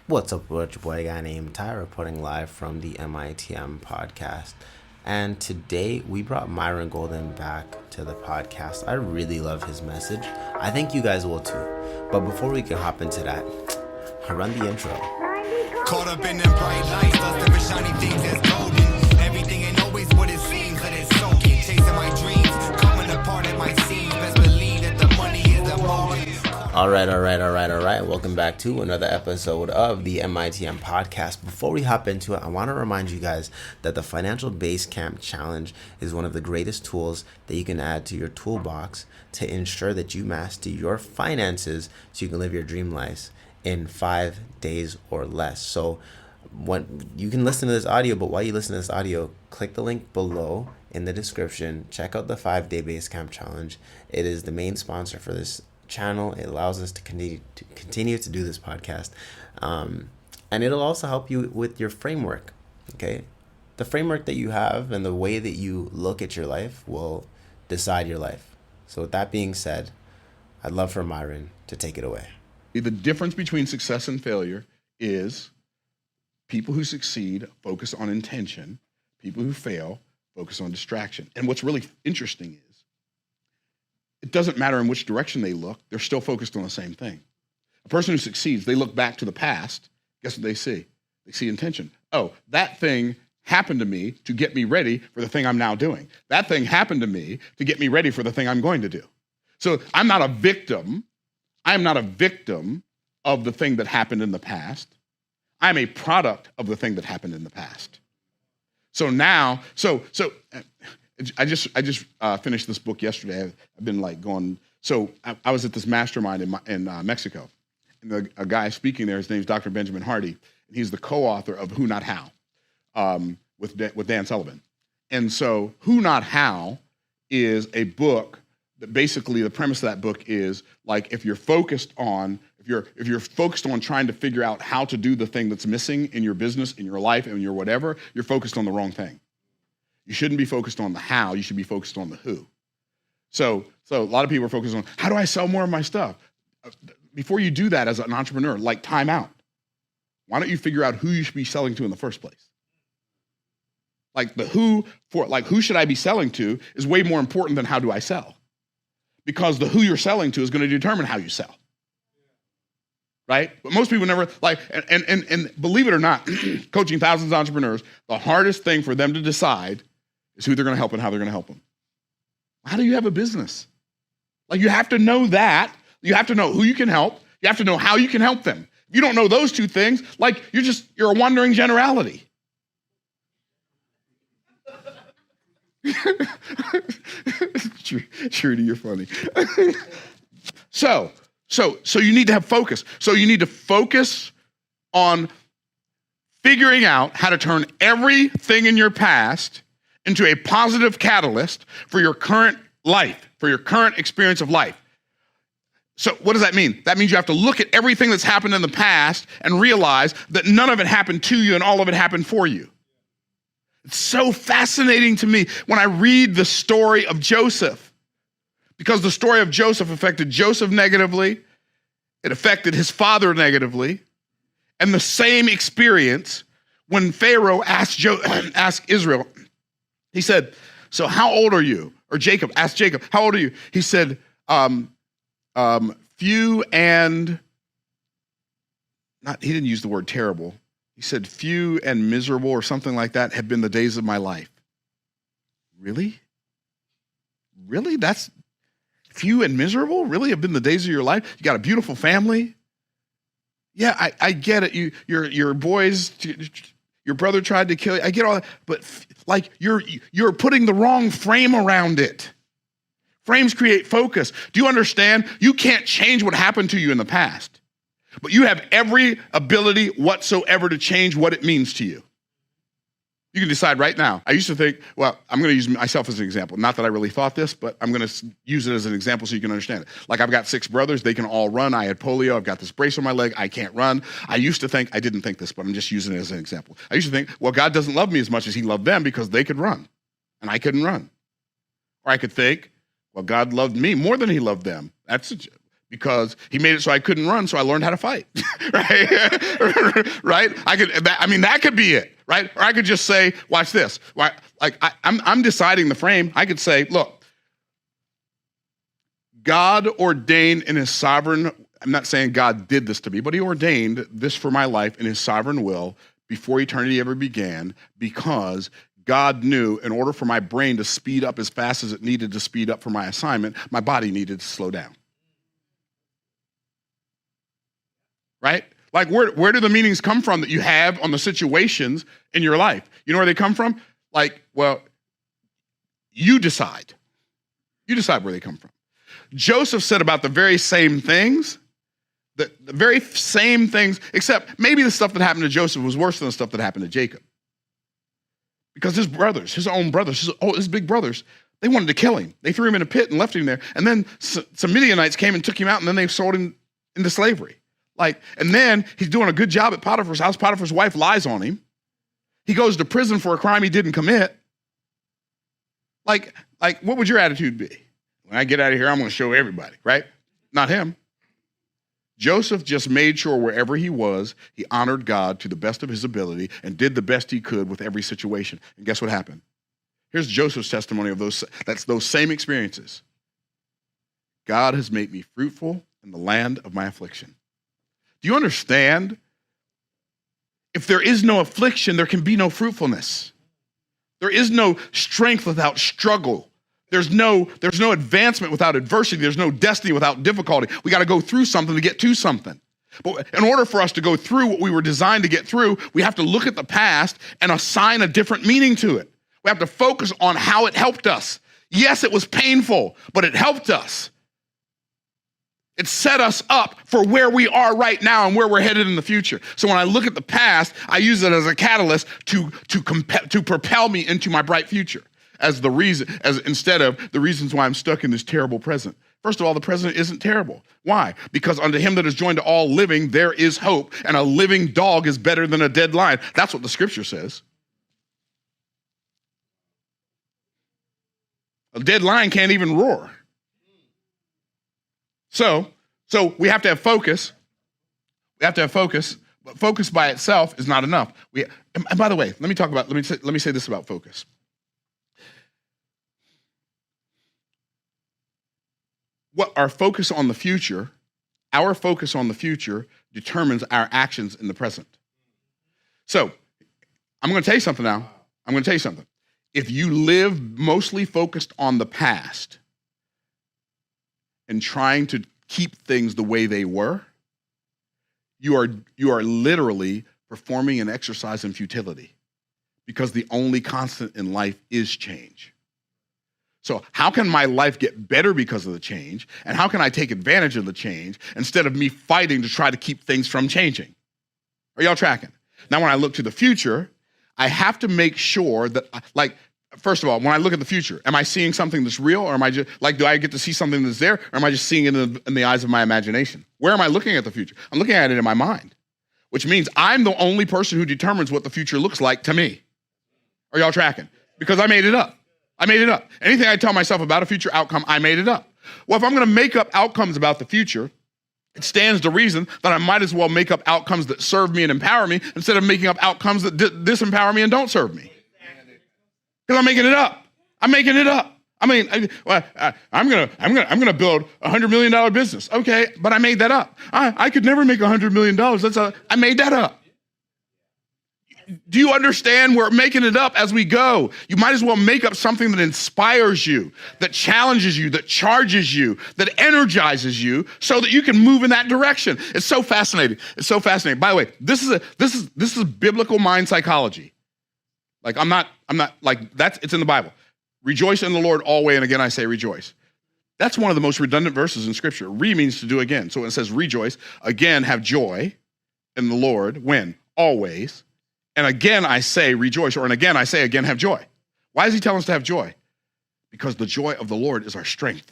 What's up, with your boy, a guy named Ty, reporting live from the MITM podcast. And today we brought Myron Golden back to the podcast. I really love his message. I think you guys will too. But before we can hop into that, I run the intro. Caught up in them bright lights, lusting for shiny things that's golden. Everything ain't always what it seems, let it soak in. Chasing my dreams, coming apart at my seams. Best believe that the money is the motive. All right. Welcome back to another episode of the MITM podcast. Before we hop into it, I want to remind you guys that the Financial Basecamp Challenge is one of the greatest tools that you can add to your toolbox to ensure that you master your finances so you can live your dream life in 5 days or less. So when you can listen to this audio, but while you listen to this audio, click the link below in the description. Check out the 5-day Basecamp Challenge. It is the main sponsor for this channel. It allows us to continue to do this podcast, and it'll also help you with your framework. Okay, the framework that you have and the way that you look at your life will decide your life. So with that being said, I'd love for Myron to take it away. The difference between success and failure is people who succeed focus on intention, people who fail focus on distraction. And what's really interesting is it doesn't matter in which direction they look, they're still focused on the same thing. A person who succeeds, they look back to the past, guess what they see? They see intention. Oh, that thing happened to me to get me ready for the thing I'm now doing. That thing happened to me to get me ready for the thing I'm going to do. So I'm not a victim. I am not a victim of the thing that happened in the past. I'm a product of the thing that happened in the past. So now, I just finished this book yesterday. I've been like going. So I was at this mastermind in Mexico, and a guy speaking there. His name's Dr. Benjamin Hardy, and he's the co-author of Who Not How, with Dan Sullivan. And so Who Not How is a book that basically the premise of that book is like if you're focused on trying to figure out how to do the thing that's missing in your business, in your life, and your whatever, you're focused on the wrong thing. You shouldn't be focused on the how, you should be focused on the who. So a lot of people are focused on, how do I sell more of my stuff? Before you do that as an entrepreneur, like time out. Why don't you figure out who you should be selling to in the first place? Like who should I be selling to is way more important than how do I sell. Because the who you're selling to is going to determine how you sell. Right? But most people never and believe it or not, coaching thousands of entrepreneurs, the hardest thing for them to decide is who they're going to help and how they're going to help them. How do you have a business? Like you have to know that. You have to know who you can help. You have to know how you can help them. If you don't know those two things, like you're a wandering generality. Trudy, you're funny. So you need to have focus. So you need to focus on figuring out how to turn everything in your past into a positive catalyst for your current life, for your current experience of life. So what does that mean? That means you have to look at everything that's happened in the past and realize that none of it happened to you and all of it happened for you. It's so fascinating to me when I read the story of Joseph, because the story of Joseph affected Joseph negatively, it affected his father negatively, and the same experience when Pharaoh asked Israel, he said, so how old are you? Or Jacob asked Jacob, how old are you? He said, few and, he didn't use the word terrible. He said, few and miserable or something like that have been the days of my life. Really? Really? That's few and miserable? Really have been the days of your life? You got a beautiful family? Yeah, I get it. Your boys, your brother tried to kill you. I get all that. But like you're putting the wrong frame around it. Frames create focus. Do you understand? You can't change what happened to you in the past. But you have every ability whatsoever to change what it means to you. You can decide right now. I used to think, well, I'm going to use myself as an example. Not that I really thought this, but I'm going to use it as an example so you can understand it. Like I've got 6 brothers. They can all run. I had polio. I've got this brace on my leg. I can't run. I didn't think this, but I'm just using it as an example. I used to think, well, God doesn't love me as much as he loved them because they could run and I couldn't run. Or I could think, well, God loved me more than he loved them. because he made it so I couldn't run, so I learned how to fight, right? Right? That could be it, right? Or I could just say, watch this. I'm deciding the frame. I could say, look, God ordained in his sovereign, I'm not saying God did this to me, but he ordained this for my life in his sovereign will before eternity ever began, because God knew in order for my brain to speed up as fast as it needed to speed up for my assignment, my body needed to slow down. Right? Like where do the meanings come from that you have on the situations in your life? You know where they come from? Like, well, you decide. You decide where they come from. Joseph said about the very same things, the very same things, except maybe the stuff that happened to Joseph was worse than the stuff that happened to Jacob. Because his brothers, his own brothers, his big brothers, they wanted to kill him. They threw him in a pit and left him there. And then some Midianites came and took him out, and then they sold him into slavery. And then he's doing a good job at Potiphar's house. Potiphar's wife lies on him. He goes to prison for a crime he didn't commit. Like, what would your attitude be? When I get out of here, I'm going to show everybody, right? Not him. Joseph just made sure wherever he was, he honored God to the best of his ability and did the best he could with every situation. And guess what happened? Here's Joseph's testimony of those same experiences. God has made me fruitful in the land of my affliction. Do you understand? If there is no affliction, there can be no fruitfulness. There is no strength without struggle. There's no advancement without adversity. There's no destiny without difficulty. We got to go through something to get to something. But in order for us to go through what we were designed to get through, we have to look at the past and assign a different meaning to it. We have to focus on how it helped us. Yes, it was painful, but it helped us. It set us up for where we are right now and where we're headed in the future. So when I look at the past, I use it as a catalyst to propel me into my bright future instead of the reasons why I'm stuck in this terrible present. First of all, the present isn't terrible. Why? Because unto him that is joined to all living, there is hope, and a living dog is better than a dead lion. That's what the scripture says. A dead lion can't even roar. So we have to have focus. We have to have focus, but focus by itself is not enough. And by the way, let me say this about focus. What our focus on the future determines our actions in the present. So I'm going to tell you something now. If you live mostly focused on the past and trying to keep things the way they were, you are literally performing an exercise in futility, because the only constant in life is change. So how can my life get better because of the change? And how can I take advantage of the change instead of me fighting to try to keep things from changing? Are y'all tracking? Now, when I look to the future, I have to make sure that, first of all, when I look at the future, am I seeing something that's real, or am I just, do I get to see something that's there, or am I just seeing it in the eyes of my imagination? Where am I looking at the future? I'm looking at it in my mind, which means I'm the only person who determines what the future looks like to me. Are y'all tracking? Because I made it up. Anything I tell myself about a future outcome, I made it up. Well, if I'm going to make up outcomes about the future, it stands to reason that I might as well make up outcomes that serve me and empower me instead of making up outcomes that disempower me and don't serve me. Because I'm making it up. I mean, I'm gonna build a $100 million business. Okay, but I made that up. I could never make $100 million. I made that up. Do you understand? We're making it up as we go. You might as well make up something that inspires you, that challenges you, that charges you, that energizes you, so that you can move in that direction. It's so fascinating. By the way, this is biblical mind psychology. It's in the Bible. Rejoice in the Lord always, and again I say rejoice. That's one of the most redundant verses in Scripture. Means to do again. So it says rejoice, again have joy in the Lord, when? Always. And again I say rejoice, and again I say again have joy. Why does he tell us to have joy? Because the joy of the Lord is our strength.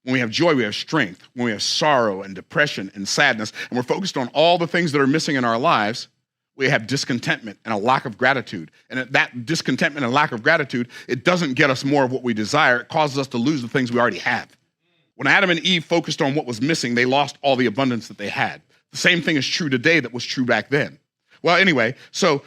When we have joy, we have strength. When we have sorrow and depression and sadness, and we're focused on all the things that are missing in our lives, we have discontentment and a lack of gratitude. And that discontentment and lack of gratitude, it doesn't get us more of what we desire. It causes us to lose the things we already have. When Adam and Eve focused on what was missing, they lost all the abundance that they had. The same thing is true today that was true back then. Well, anyway, so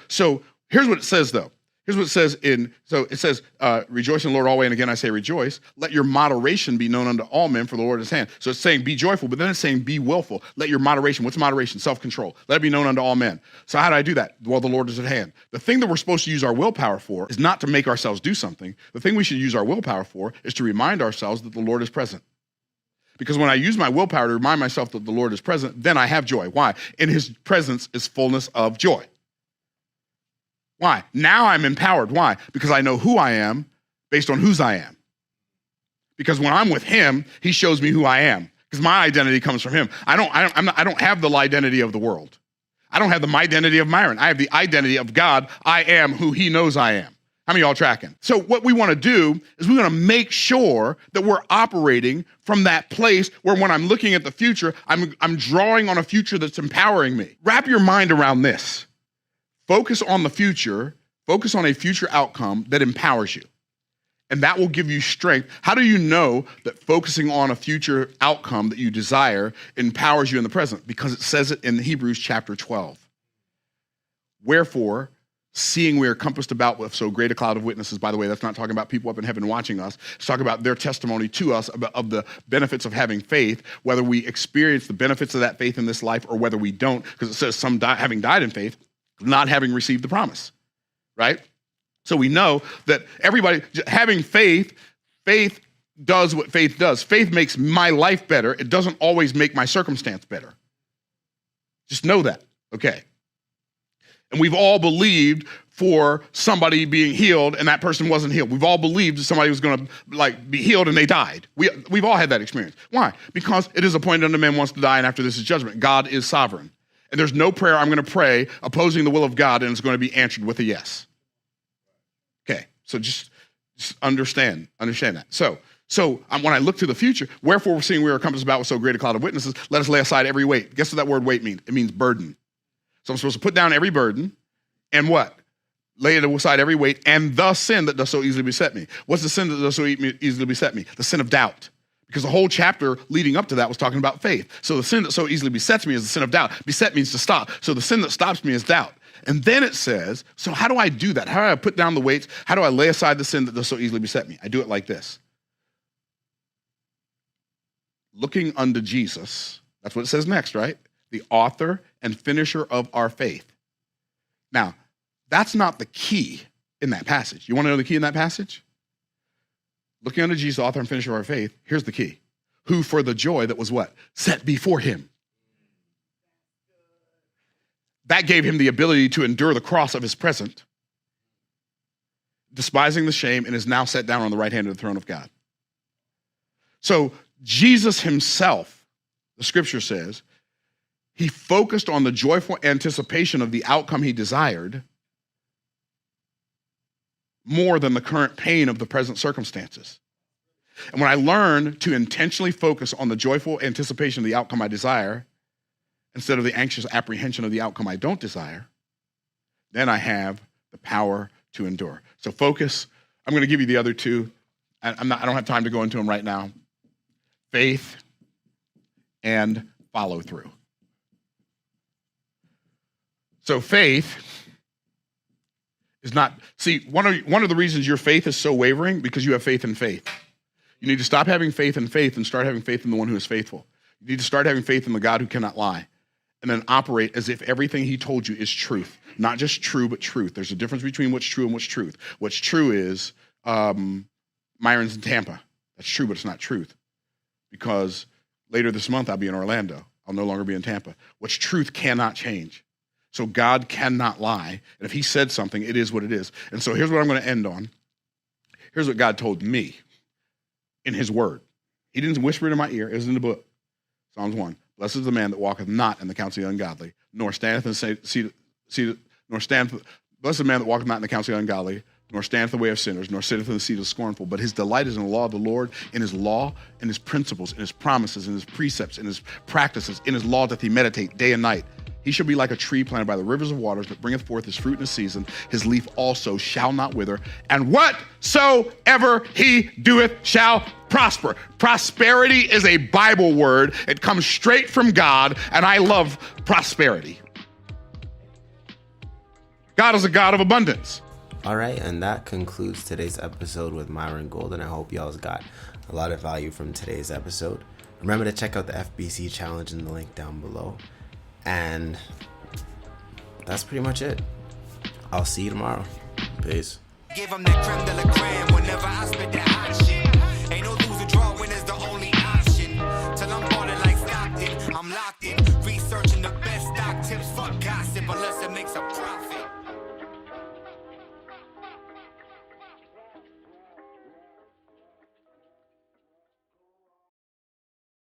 here's what it says, though. Here's what it says rejoice in the Lord always, and again I say rejoice. Let your moderation be known unto all men, for the Lord is at hand. So it's saying be joyful, but then it's saying be willful. Let your moderation, what's moderation? Self-control. Let it be known unto all men. So how do I do that? Well, the Lord is at hand. The thing that we're supposed to use our willpower for is not to make ourselves do something. The thing we should use our willpower for is to remind ourselves that the Lord is present. Because when I use my willpower to remind myself that the Lord is present, then I have joy. Why? In his presence is fullness of joy. Why? Now I'm empowered. Why? Because I know who I am based on whose I am. Because when I'm with him, he shows me who I am. Because my identity comes from him. I don't have the identity of the world. I don't have the identity of Myron. I have the identity of God. I am who he knows I am. How many of y'all tracking? So what we want to do is we want to make sure that we're operating from that place where when I'm looking at the future, I'm drawing on a future that's empowering me. Wrap your mind around this. Focus on the future, focus on a future outcome that empowers you. And that will give you strength. How do you know that focusing on a future outcome that you desire empowers you in the present? Because it says it in Hebrews chapter 12. Wherefore, seeing we are compassed about with so great a cloud of witnesses, by the way, that's not talking about people up in heaven watching us. It's talking about their testimony to us of the benefits of having faith, whether we experience the benefits of that faith in this life or whether we don't, because it says some having died in faith, not having received the promise, right? So we know that everybody, having faith does what faith does. Faith makes my life better. It doesn't always make my circumstance better. Just know that, okay? And we've all believed for somebody being healed and that person wasn't healed. We've all believed that somebody was going to be healed and they died. We've all had that experience. Why? Because it is appointed unto man once to die, and after this is judgment. God is sovereign. And there's no prayer I'm going to pray opposing the will of God and it's going to be answered with a yes. Okay, so just understand that. So when I look to the future, wherefore we're seeing we are compassed about with so great a cloud of witnesses, let us lay aside every weight. Guess what that word weight means? It means burden. So I'm supposed to put down every burden and what? Lay it aside every weight and the sin that does so easily beset me. What's the sin that does so easily beset me? The sin of doubt. Because the whole chapter leading up to that was talking about faith. So the sin that so easily besets me is the sin of doubt. Beset means to stop. So the sin that stops me is doubt. And then it says, so how do I do that? How do I put down the weights? How do I lay aside the sin that does so easily beset me? I do it like this. Looking unto Jesus, that's what it says next, right? The author and finisher of our faith. Now, that's not the key in that passage. You want to know the key in that passage? Looking unto Jesus, author and finisher of our faith, here's the key. Who for the joy that was what? Set before him. That gave him the ability to endure the cross of his present, despising the shame, and is now set down on the right hand of the throne of God. So Jesus himself, the scripture says, he focused on the joyful anticipation of the outcome he desired more than the current pain of the present circumstances. And when I learn to intentionally focus on the joyful anticipation of the outcome I desire, instead of the anxious apprehension of the outcome I don't desire, then I have the power to endure. So focus. I'm going to give you the other two. I don't have time to go into them right now. Faith and follow through. So faith is not, see, one of the reasons your faith is so wavering, because you have faith in faith. You need to stop having faith in faith and start having faith in the one who is faithful. You need to start having faith in the God who cannot lie, and then operate as if everything he told you is truth. Not just true, but truth. There's a difference between what's true and what's truth. What's true is Myron's in Tampa. That's true, but it's not truth. Because later this month, I'll be in Orlando. I'll no longer be in Tampa. What's truth cannot change. So God cannot lie. And if he said something, it is what it is. And so here's what I'm going to end on. Here's what God told me in his word. He didn't whisper it in my ear. It was in the book. Psalms 1. Blessed is the man that walketh not in the counsel of the ungodly, nor standeth in the blessed is the man that walketh not in the counsel of the ungodly, nor standeth in the way of sinners, nor sitteth in the seat of the scornful. But his delight is in the law of the Lord, in his law, and his principles, in his promises, in his precepts, in his practices, in his law doth he meditate day and night. He shall be like a tree planted by the rivers of waters that bringeth forth his fruit in his season. His leaf also shall not wither. And whatsoever he doeth shall prosper. prosper. Prosperity is a Bible word. It comes straight from God, and I love prosperity. God is a God of abundance. All right, and that concludes today's episode with Myron Golden. I hope y'all got a lot of value from today's episode. Remember to check out the FBC challenge in the link down below. And that's pretty much it. I'll see you tomorrow. Peace. Give them that creme de la creme whenever I spit that hot shit. Ain't no lose or draw when it's the only option. Till I'm balling like Stockton, I'm locked in. Researching the best stock tips, fuck gossip unless it makes a profit.